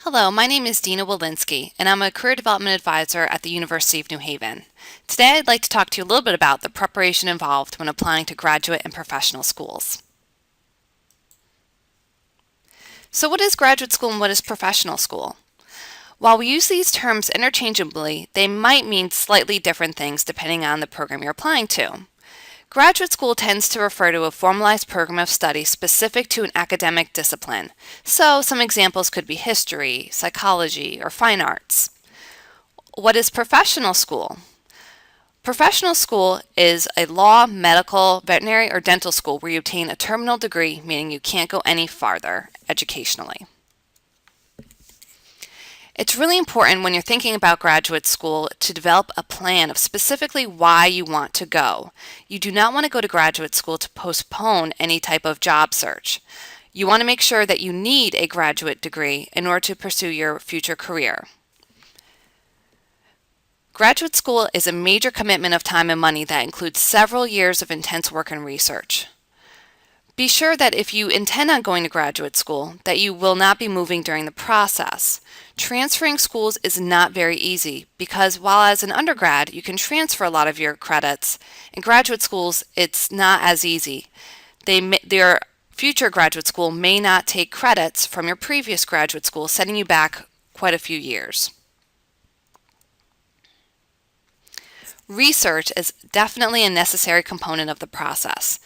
Hello, my name is Dina Wulinsky, and I'm a Career Development Advisor at the University of New Haven. Today I'd like to talk to you a little bit about the preparation involved when applying to graduate and professional schools. So what is graduate school and what is professional school? While we use these terms interchangeably, they might mean slightly different things depending on the program you're applying to. Graduate school tends to refer to a formalized program of study specific to an academic discipline. So some examples could be history, psychology, or fine arts. What is professional school? Professional school is a law, medical, veterinary, or dental school where you obtain a terminal degree, meaning you can't go any farther educationally. It's really important when you're thinking about graduate school to develop a plan of specifically why you want to go. You do not want to go to graduate school to postpone any type of job search. You want to make sure that you need a graduate degree in order to pursue your future career. Graduate school is a major commitment of time and money that includes several years of intense work and research. Be sure that if you intend on going to graduate school, that you will not be moving during the process. Transferring schools is not very easy because while as an undergrad you can transfer a lot of your credits, in graduate schools it's not as easy. Their future graduate school may not take credits from your previous graduate school, setting you back quite a few years. Research is definitely a necessary component of the process.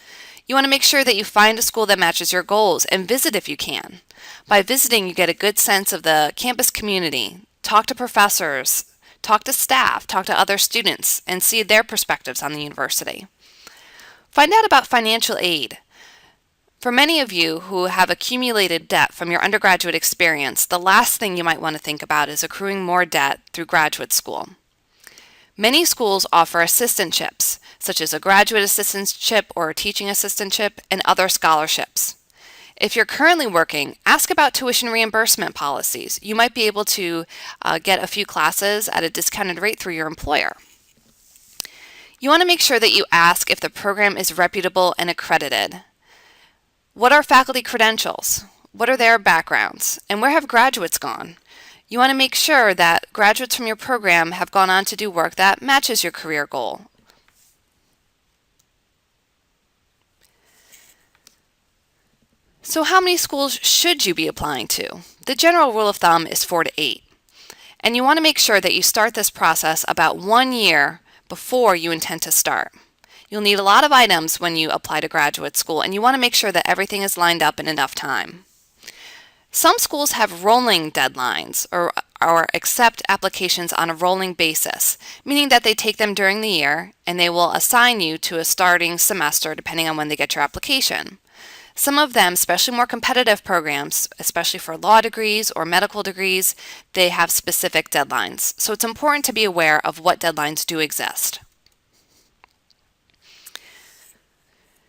You want to make sure that you find a school that matches your goals and visit if you can. By visiting, you get a good sense of the campus community, talk to professors, talk to staff, talk to other students, and see their perspectives on the university. Find out about financial aid. For many of you who have accumulated debt from your undergraduate experience, the last thing you might want to think about is accruing more debt through graduate school. Many schools offer assistantships, such as a graduate assistantship or a teaching assistantship, and other scholarships. If you're currently working, ask about tuition reimbursement policies. You might be able to get a few classes at a discounted rate through your employer. You want to make sure that you ask if the program is reputable and accredited. What are faculty credentials? What are their backgrounds? And where have graduates gone? You want to make sure that graduates from your program have gone on to do work that matches your career goal. So how many schools should you be applying to? The general rule of thumb is 4 to 8. And you want to make sure that you start this process about 1 year before you intend to start. You'll need a lot of items when you apply to graduate school, and you want to make sure that everything is lined up in enough time. Some schools have rolling deadlines or accept applications on a rolling basis, meaning that they take them during the year and they will assign you to a starting semester depending on when they get your application. Some of them, especially more competitive programs, especially for law degrees or medical degrees, they have specific deadlines. So it's important to be aware of what deadlines do exist.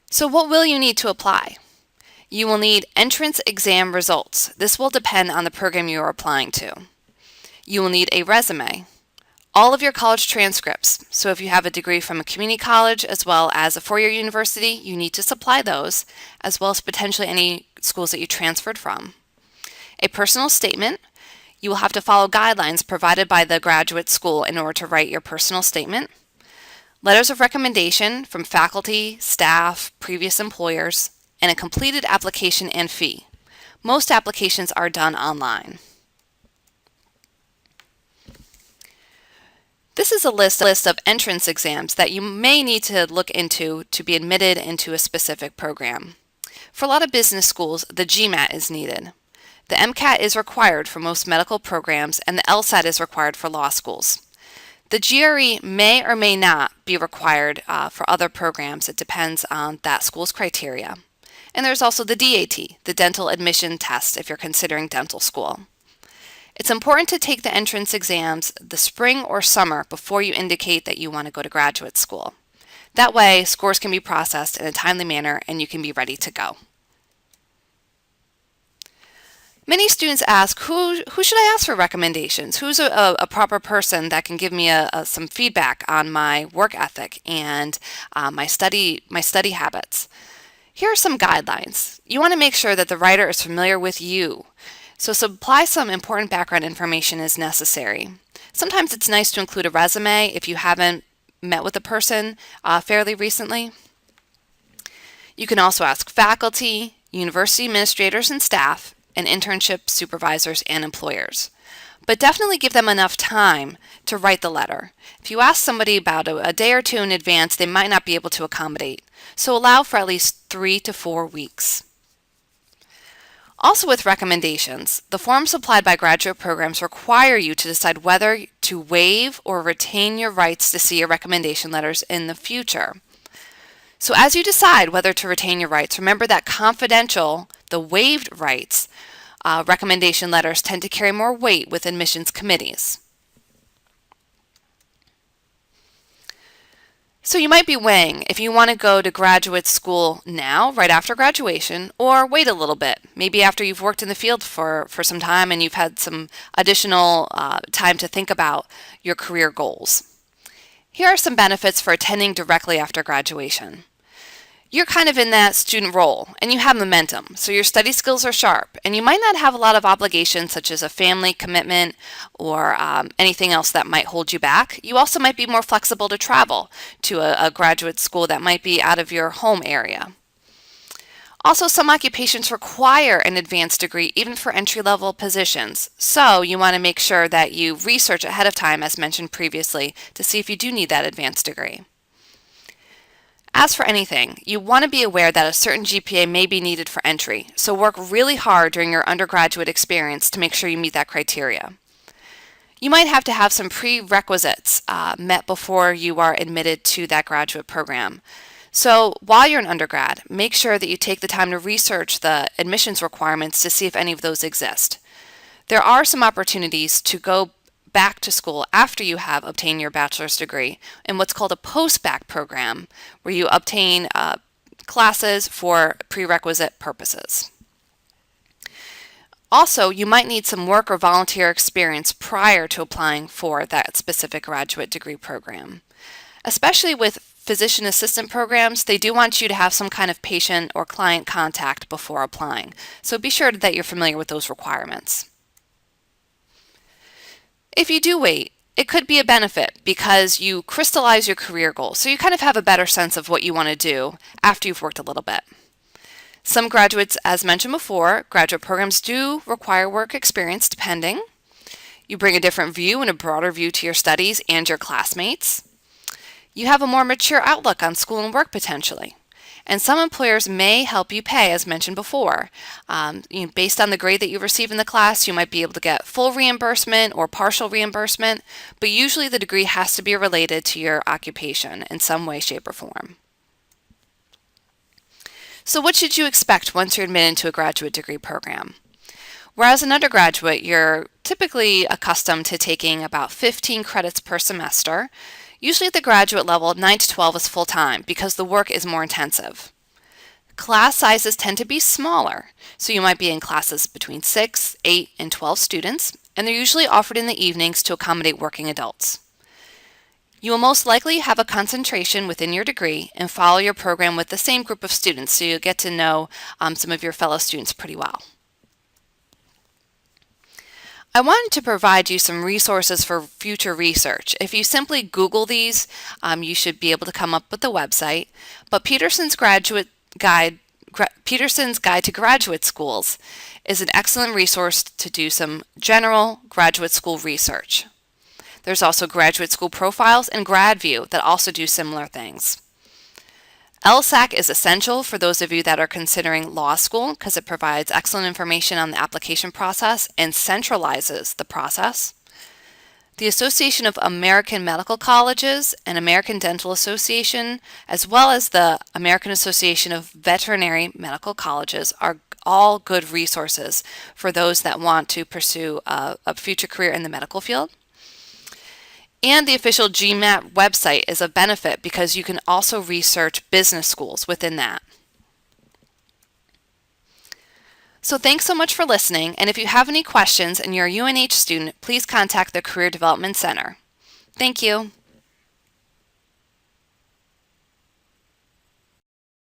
So what will you need to apply? You will need entrance exam results. This will depend on the program you are applying to. You will need a resume, all of your college transcripts. So if you have a degree from a community college as well as a four-year university, you need to supply those, as well as potentially any schools that you transferred from. A personal statement. You will have to follow guidelines provided by the graduate school in order to write your personal statement. Letters of recommendation from faculty, staff, previous employers, and a completed application and fee. Most applications are done online. This is a list of entrance exams that you may need to look into to be admitted into a specific program. For a lot of business schools, the GMAT is needed. The MCAT is required for most medical programs, and the LSAT is required for law schools. The GRE may or may not be required for other programs. It depends on that school's criteria. And there's also the DAT, the dental admission test, if you're considering dental school. It's important to take the entrance exams the spring or summer before you indicate that you want to go to graduate school. That way, scores can be processed in a timely manner and you can be ready to go. Many students ask, who should I ask for recommendations? Who's a proper person that can give me some feedback on my work ethic and my study habits? Here are some guidelines. You want to make sure that the writer is familiar with you. So supply some important background information as necessary. Sometimes it's nice to include a resume if you haven't met with a person fairly recently. You can also ask faculty, university administrators and staff, and internship supervisors and employers. But definitely give them enough time to write the letter. If you ask somebody about a day or two in advance, they might not be able to accommodate. So allow for at least 3 to 4 weeks. Also with recommendations, the forms supplied by graduate programs require you to decide whether to waive or retain your rights to see your recommendation letters in the future. So as you decide whether to retain your rights, remember that confidential, the waived rights, recommendation letters tend to carry more weight with admissions committees. So you might be weighing if you want to go to graduate school now, right after graduation, or wait a little bit, maybe after you've worked in the field for some time and you've had some additional time to think about your career goals. Here are some benefits for attending directly after graduation. You're kind of in that student role and you have momentum, so your study skills are sharp and you might not have a lot of obligations such as a family commitment or anything else that might hold you back. You also might be more flexible to travel to a graduate school that might be out of your home area. Also, some occupations require an advanced degree even for entry-level positions, so you want to make sure that you research ahead of time, as mentioned previously, to see if you do need that advanced degree. As for anything, you want to be aware that a certain GPA may be needed for entry, so work really hard during your undergraduate experience to make sure you meet that criteria. You might have to have some prerequisites met before you are admitted to that graduate program. So while you're an undergrad, make sure that you take the time to research the admissions requirements to see if any of those exist. There are some opportunities to go back to school after you have obtained your bachelor's degree in what's called a post-bac program, where you obtain classes for prerequisite purposes. Also, you might need some work or volunteer experience prior to applying for that specific graduate degree program. Especially with physician assistant programs, they do want you to have some kind of patient or client contact before applying, so be sure that you're familiar with those requirements. If you do wait, it could be a benefit because you crystallize your career goals, so you kind of have a better sense of what you want to do after you've worked a little bit. Some graduates, as mentioned before, graduate programs do require work experience depending. You bring a different view and a broader view to your studies and your classmates. You have a more mature outlook on school and work potentially. And some employers may help you pay, as mentioned before. Based on the grade that you receive in the class, you might be able to get full reimbursement or partial reimbursement, but usually the degree has to be related to your occupation in some way, shape, or form. So what should you expect once you're admitted to a graduate degree program? Whereas an undergraduate, you're typically accustomed to taking about 15 credits per semester. Usually at the graduate level, 9 to 12 is full-time because the work is more intensive. Class sizes tend to be smaller, so you might be in classes between 6, 8, and 12 students, and they're usually offered in the evenings to accommodate working adults. You will most likely have a concentration within your degree and follow your program with the same group of students, so you'll get to know some of your fellow students pretty well. I wanted to provide you some resources for future research. If you simply Google these, you should be able to come up with the website. But Peterson's Guide to Graduate Schools is an excellent resource to do some general graduate school research. There's also Graduate School Profiles and GradView that also do similar things. LSAC is essential for those of you that are considering law school because it provides excellent information on the application process and centralizes the process. The Association of American Medical Colleges and American Dental Association, as well as the American Association of Veterinary Medical Colleges, are all good resources for those that want to pursue a future career in the medical field. And the official GMAT website is a benefit because you can also research business schools within that. So thanks so much for listening, and if you have any questions and you're a UNH student, please contact the Career Development Center. Thank you.